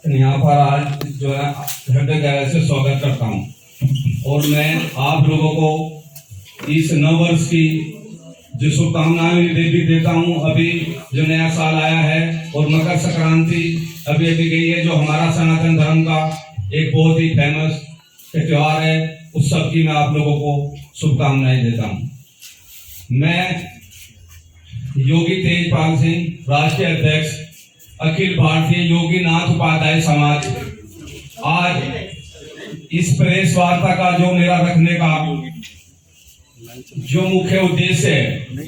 यहाँ पर आज जो है हृदय गहराई से स्वागत करता हूँ और मैं आप लोगों को इस नव वर्ष की जो शुभकामनाएं भी देता हूँ। अभी जो नया साल आया है और मकर संक्रांति अभी अभी गई है, जो हमारा सनातन धर्म का एक बहुत ही फेमस त्योहार है, उस सब की मैं आप लोगों को शुभकामनाएं देता हूँ। मैं योगी तेजपाल सिंह, राष्ट्रीय अध्यक्ष अखिल भारतीय योगी नाथ उपाध्याय समाज, आज इस प्रेस वार्ता का जो मेरा रखने का जो मुख्य उद्देश्य है,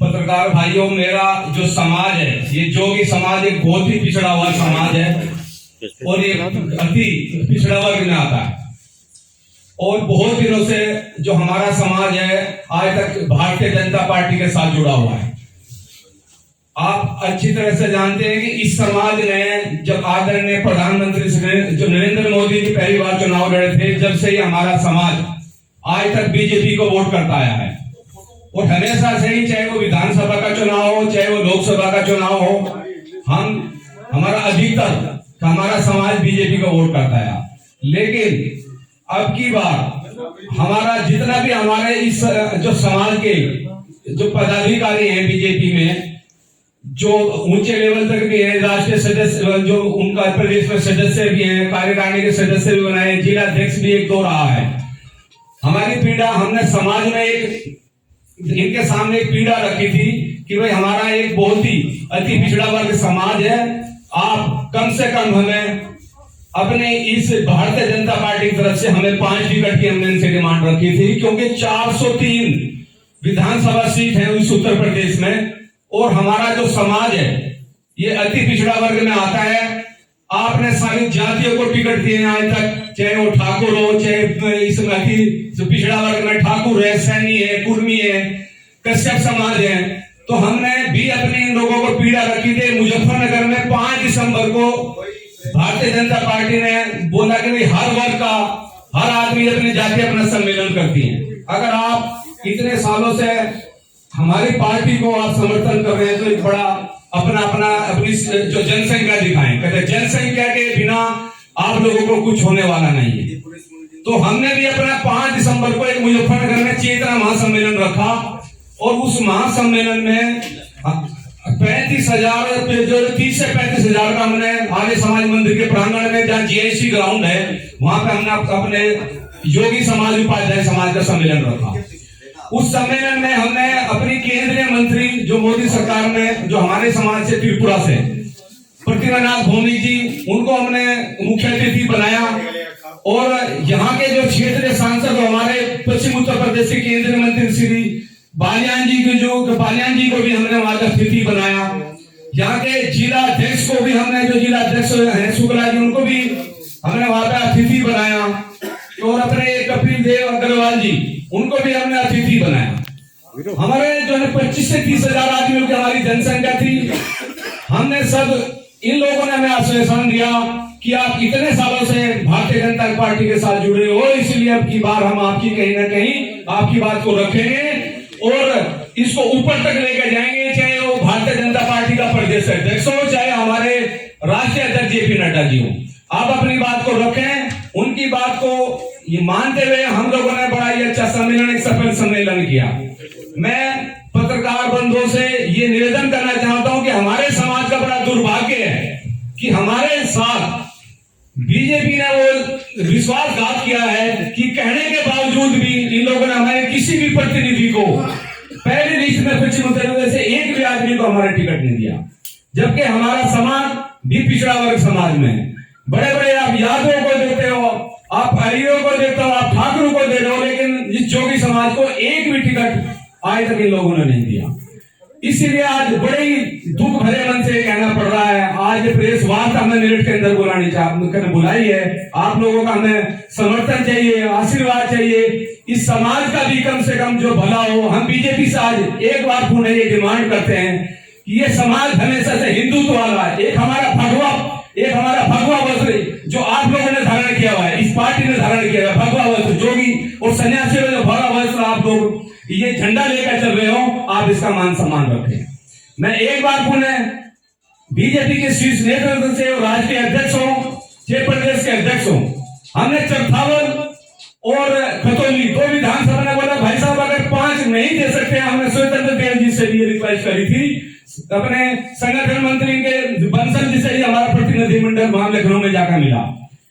पत्रकार भाइयों, मेरा जो समाज है ये जोगी समाज एक बहुत ही पिछड़ा हुआ समाज है और ये अति पिछड़ा वर्ग में आता है और बहुत दिनों से जो हमारा समाज है आज तक भारतीय जनता पार्टी के साथ जुड़ा हुआ है। आप अच्छी तरह से जानते हैं कि इस समाज ने जब आदरणीय प्रधानमंत्री जो नरेंद्र मोदी जी पहली बार चुनाव लड़े थे, जब से ही हमारा समाज आज तक बीजेपी को वोट करता आया है और हमेशा से ही, चाहे वो विधानसभा का चुनाव हो चाहे वो लोकसभा का चुनाव हो, हमारा अधिकतर हमारा समाज बीजेपी को वोट करता है। लेकिन अब की बार हमारा जितना भी हमारे इस जो समाज के जो पदाधिकारी हैं बीजेपी में, जो ऊंचे लेवल तक भी है, राष्ट्रीय सदस्य जो उनका प्रदेश में सदस्य भी हैं, कार्यकारिणी के सदस्य भी बनाए, जिला अध्यक्ष भी एक दो रहा है। हमारी पीड़ा, हमने समाज में इनके सामने एक पीड़ा रखी थी कि भाई हमारा एक बहुत ही अति पिछड़ा वर्ग समाज है, आप कम से कम हमें अपने इस भारतीय जनता पार्टी की तरफ से हमें 5 टिकट की हमने इनसे डिमांड रखी थी, क्योंकि 403 विधानसभा सीट है इस उत्तर प्रदेश में और हमारा जो समाज है ये अति पिछड़ा वर्ग में आता है। आपने सारी जातियों को टिकट दिए आज तक, चाहे वो ठाकुर हो, चाहे इसमें अति पिछड़ा वर्ग में ठाकुर है, सैनी है, कुर्मी है, कश्यप समाज है। तो हमने भी अपने इन लोगों को पीड़ा रखी थी। मुजफ्फरनगर में 5 दिसंबर को भारतीय जनता पार्टी ने बोला कि भाई हर वर्ग का हर आदमी अपनी जाति अपना सम्मेलन करती है। अगर आप इतने सालों से हमारी पार्टी को आप समर्थन कर रहे हैं तो एक बड़ा अपनी जो जनसंख्या दिखाएं। कहते जनसंख्या के बिना आप लोगों को कुछ होने वाला नहीं है। तो हमने भी अपना 5 दिसंबर को एक मुजफ्फरनगर में चेतना महासम्मेलन रखा और उस महासम्मेलन में 35,000 जो 30 से 35,000 का हमने आर्य समाज मंदिर के प्रांगण में, जहाँ जीएससी ग्राउंड है, वहां पे हमने अपने योगी समाज उपाध्याय समाज का सम्मेलन रखा। उस सम्मेलन में हमने अपनी केंद्रीय मंत्री जो मोदी सरकार में जो हमारे समाज से त्रिपुरा से प्रतिमानाथ भौमिक जी, उनको हमने मुख्य अतिथि बनाया और यहाँ के जो क्षेत्रीय सांसद हमारे पश्चिम उत्तर प्रदेश के केंद्रीय मंत्री श्री बालियान जी को भी हमने वहां का अतिथि बनाया। यहाँ के जिला अध्यक्ष को भी हमने, जो जिला अध्यक्ष है शुक्ला जी, उनको भी हमने वहां पे अतिथि बनाया और अपने कपिल देव अग्रवाल जी, उनको भी हमने अतिथि बनाया। हमारे जो है 25 से 30,000 आदमियों की हमारी जनसंख्या थी। हमने सब इन लोगों ने हमें आश्वासन दिया कि आप इतने सालों से भारतीय जनता पार्टी के साथ जुड़े हो, इसलिए अब की बार हम आपकी कहीं ना कहीं आपकी बात को रखेंगे और इसको ऊपर तक लेकर जाएंगे, चाहे वो भारतीय जनता पार्टी का प्रदेश अध्यक्ष हो, चाहे हमारे राष्ट्रीय अध्यक्ष जेपी नड्डा जी हो। आप अपनी बात को रखें। उनकी बात को ये मानते हुए हम लोगों ने बड़ा ही अच्छा सम्मेलन, एक सफल सम्मेलन किया। मैं पत्रकार बंधुओं से ये निवेदन करना चाहता हूं कि हमारे समाज का बड़ा दुर्भाग्य है कि हमारे साथ बीजेपी ने वो विश्वासघात किया है कि कहने के बावजूद भी इन लोगों ने हमारे किसी भी प्रतिनिधि को पहली लिस्ट में पश्चिम उत्तर प्रदेश से एक भी आदमी को हमारा टिकट नहीं दिया, जबकि हमारा समाज भी पिछड़ा वर्ग समाज में है। बड़े बड़े आप यादवों को देते हो, आप हरियों को देते हो, आप ठाकुरों को दे रहे हो, लेकिन इस जोगी समाज को एक भी टिकट आज तक इन लोगों ने नहीं दिया। इसीलिए आज बड़े ही दुख भरे मन से कहना पड़ रहा है, आज प्रेस वार्ता हमें मेरठ के अंदर बुलाई है। आप लोगों का हमें समर्थन चाहिए, आशीर्वाद चाहिए, इस समाज का भी कम से कम जो भला हो। हम बीजेपी से आज एक बार पुनः ये डिमांड करते हैं कि ये समाज हमेशा से हिंदुत्व वाला है। एक हमारा भगवा वस्त्र जो आप लोगों ने धारण किया हुआ है, इस पार्टी ने धारण किया है, भगवा वस्त्र, जोगी और सन्यासी में जो भगवा वस्त्र आप लोग ये झंडा लेकर चल रहे हो, आप इसका मान सम्मान रखें। मैं एक बार पुनः बीजेपी के शीर्ष नेतृत्व से राष्ट्रीय अध्यक्ष हो चाहे प्रदेश के अध्यक्ष हो, हमने चरथावल और खतौली दो विधानसभा ने बोला भाई साहब अगर 5 नहीं दे सकते, हमने स्वतंत्र देव जी से भी रिक्वेस्ट करी थी, अपने संगठन मंत्री के बंसल जी से ही हमारा प्रतिनिधिमंडल वहां लखनऊ में जाकर मिला।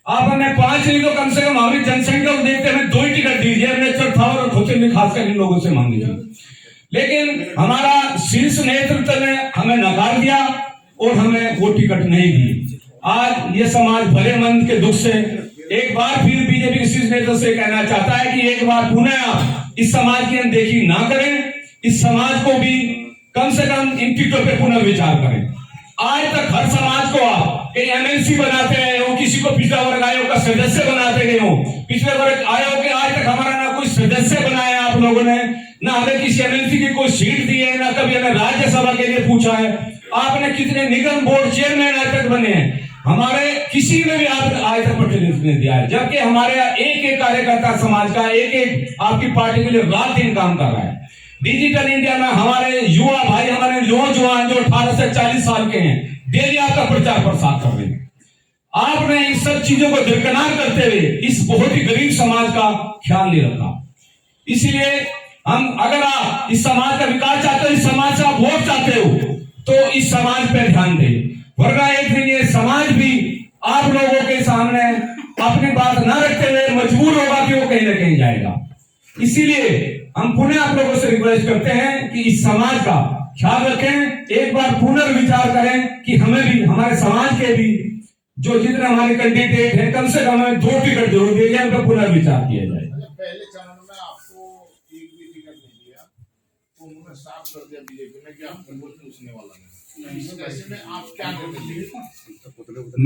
आप हमें 5 नहीं तो कम से कम हमारी जनसंख्या को देखते हमें 2 ही टिकट दीजिए। हमने चरथावल और खतौली खासकर इन लोगों से मांगी थी, लेकिन हमारा शीर्ष नेतृत्व ने हमें नकार दिया और हमें वो टिकट नहीं दी। आज ये समाज भले मन के दुख से एक बार फिर बीजेपी के शीर्ष नेतृत्व से कहना चाहता है कि एक बार पुनः आप इस समाज की अनदेखी ना करें, इस समाज को भी कम से कम इन टिकटों पे पुनर्विचार करें। आज तक हर समाज को आप कहीं एमएलसी बनाते रहे हो, किसी को पिछड़ा वर्ग आयोग का सदस्य बनाते गए हो, पिछड़े वर्ग आयोग के आज तक हमारा ना कोई सदस्य बनाया आप लोगों ने, ना हमें किसी एमएलसी की कोई सीट दी है, ना कभी हमें राज्यसभा के लिए पूछा है। आपने कितने निगम बोर्ड चेयरमैन आज तक बने हैं, हमारे किसी ने भी आज तक प्रतिनिधित्व नहीं दिया है, जबकि हमारे एक एक कार्यकर्ता समाज का एक एक आपकी पार्टी के लिए रात दिन काम कर रहा है। डिजिटल इंडिया में हमारे युवा भाई, हमारे नौजवान जो 18 से 40 साल के हैं, डेली आपका प्रचार प्रसार कर रहे हैं। आपने इन सब चीजों को दरकिनार करते हुए इस बहुत ही गरीब समाज का ख्याल नहीं रखा। इसलिए हम अगर आप इस समाज का विकास चाहते हो, इस समाज से आप वोट चाहते हो, तो इस समाज पर ध्यान दें, वरना एक दिन ये समाज भी आप लोगों के सामने अपनी बात न रखते हुए मजबूर होगा कि वो कहीं ना कहीं जाएगा। इसीलिए हम पुनः आप लोगों से रिक्वेस्ट करते हैं कि इस समाज का ख्याल रखें, एक बार पुनर्विचार करें कि हमें भी, हमारे समाज के भी जो जितने हमारे कैंडिडेट हैं, कम से कम हमें 2 टिकट जरूर दिए जाए, उनका पुनर्विचार किया जाए। पहले चरण में आपको एक भी टिकट नहीं दिया, तो उन्होंने साफ कर दिया बीजेपी ने कि आप कंट्रोल उसने वाला नहीं। ऐसे में आप क्या करेंगे?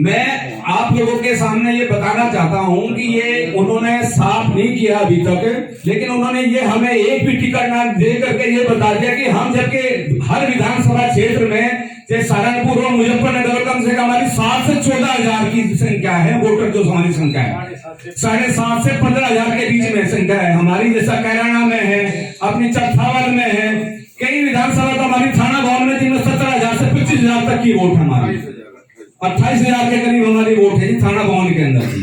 मैं आप लोगों के सामने ये बताना चाहता हूं कि ये उन्होंने साफ नहीं किया अभी तक, लेकिन उन्होंने ये हमें एक भी टिकट ना दे करके ये बता दिया कि हम, जबकि हर विधानसभा क्षेत्र में जैसे सहारनपुर और मुजफ्फरनगर कम से कम हमारी 7 से 14 हजार की संख्या है, वोटर जो हमारी संख्या है 7.5 से 15 हजार के बीच में संख्या है हमारी। जैसा कैराना में है, अपनी चरथावल में है, कई विधानसभा तो हमारी थाना भवन में जिनमें 17,000 से 25,000 तक की वोट हमारी, 28,000 के करीब हमारी वोट है थाना भवन के अंदर की।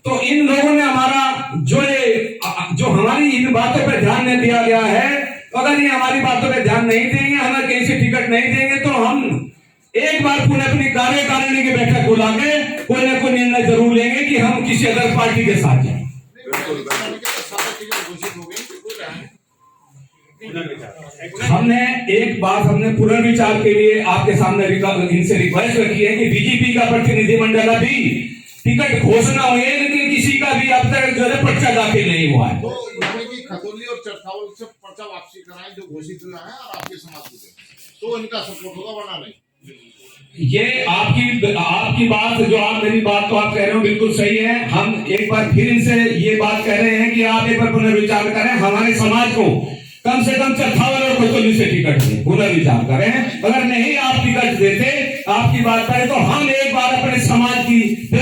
तो इन लोगों ने हमारा जो हमारी इन बातों पर ध्यान नहीं दिया गया है, अगर ये हमारी बातों पर ध्यान नहीं देंगे, हमें कहीं से टिकट नहीं देंगे, तो हम एक बार पुनः अपनी कार्यकारिणी की बैठक बुला के कोई ना कोई निर्णय जरूर लेंगे कि हम किसी अदर पार्टी के साथ जाएं। हमने एक बात पुनर्विचार के लिए आपके सामने इनसे रिक्वेस्ट रखी है कि बीजेपी का प्रतिनिधिमंडल अभी टिकट घोषणा हुई है, लेकिन किसी का भी अब तक जो है पर्चा दाखिल नहीं हुआ है। तो खतौली और चरथावल से पर्चा वापसी कराएं जो घोषित हुआ है, और आपके समाज को तो इनका सपोर्ट होगा, वरना नहीं। ये आपकी बात, जो आप मेरी बात तो आप कह रहे हो बिल्कुल सही है। हम एक बार फिर इनसे ये बात कह रहे हैं कि आप एक बार पुनर्विचार करें, हमारे समाज को कम से कम चरथावल और खतौली से टिकट दें, पुनर्विचार करें। अगर नहीं आप टिकट देते, आपकी बात करें, तो हम एक बार अपने समाज की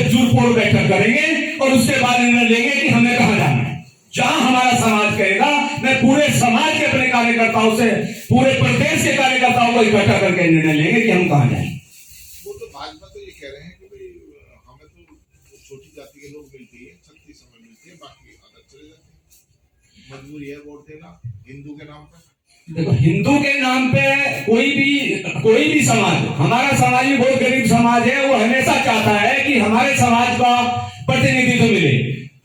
जुड़पोड़ बैठक करेंगे और उसके बाद निर्णय लेंगे कि हमें कहां जाना है। जहां हमारा समाज कहेगा, मैं पूरे समाज के अपने कार्यकर्ताओं से, पूरे प्रदेश के कार्यकर्ताओं को इकट्ठा करके निर्णय लेंगे कि हम कहां जाएं। वो तो भाजपा तो ये कह रहे हैं कि भाई हमें तो छोटी जाति के लोग मिलती है, 36 समय मिलती है, बाकी आदत चले जाते हैं। मजबूरी है वोट देना हिंदू के नाम पे। देखो, हिंदू के नाम पे कोई भी समाज, हमारा समाज भी बहुत गरीब समाज है, वो हमेशा चाहता है कि हमारे समाज का प्रतिनिधित्व मिले।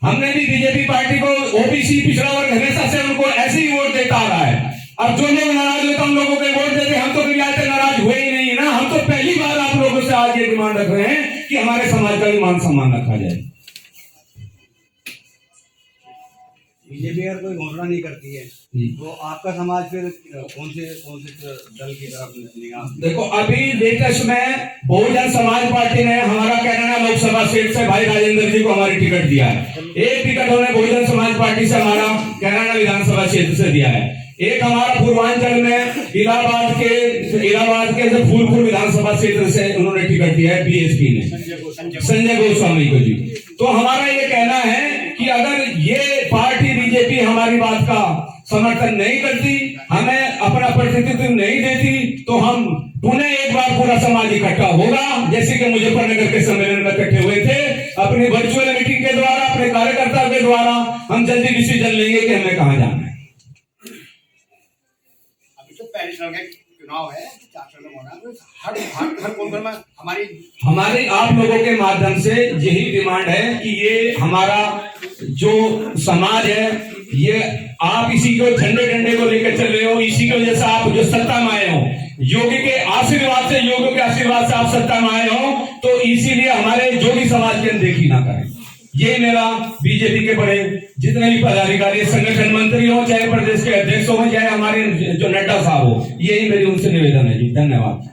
हमने भी बीजेपी पार्टी को ओबीसी पिछड़ा वर्ग हमेशा से उनको ऐसे ही वोट देता आ रहा है। अब जो लोग नाराज होते हैं उन लोगों के वोट देते, हम तो कभी आज तक नाराज हुए ही नहीं है ना। हम तो पहली बार आप लोगों से आज ये डिमांड रख रहे हैं कि हमारे समाज का भी मान सम्मान रखा जाए। बीजेपी अगर कोई घोषणा नहीं करती है तो आपका समाज फिर कौन से दल की तरफ निगाह? देखो, अभी लेटेस्ट में बहुजन समाज पार्टी ने हमारा कैराना लोकसभा सीट से भाई राजेंद्र जी को हमारी टिकट दिया है। एक टिकट उन्होंने बहुजन समाज पार्टी से हमारा कैराना विधानसभा क्षेत्र से दिया है। एक हमारा पूर्वांचल में इलाहाबाद के जो फूलपुर विधानसभा क्षेत्र से उन्होंने टिकट दिया है बीएसपी ने, संजय गोस्वामी को जी। तो हमारा ये कहना है कि अगर ये पार्टी बीजेपी हमारी बात का समर्थन नहीं करती, हमें अपना प्रतिनिधित्व नहीं देती, तो हम पुनः एक बार पूरा समाज इकट्ठा होगा, जैसे कि मुजफ्फरनगर के सम्मेलन में इकट्ठे हुए थे। अपनी वर्चुअल मीटिंग के द्वारा, अपने कार्यकर्ताओं के द्वारा हम जल्दी डिसीजन लेंगे कि हमें कहां जाना है। अभी तो पहले चरण का चुनाव है, 4 चरण होना है, हर कौन में हमारी आप लोगों के माध्यम से यही डिमांड है कि ये हमारा जो समाज है, ये आप इसी को झंडे डंडे को लेकर चल रहे हो, इसी की वजह से आप जो सत्ता में आए हो, योगी के आशीर्वाद से, योगियों के आशीर्वाद से आप सत्ता में आए हो, तो इसीलिए हमारे जोगी समाज की अनदेखी ना करें। ये मेरा बीजेपी के बड़े जितने भी पदाधिकारी, संगठन मंत्री हो, चाहे प्रदेश के अध्यक्ष हो, चाहे हमारे जो नड्डा साहब हो, यही मेरी उनसे निवेदन है जी। धन्यवाद।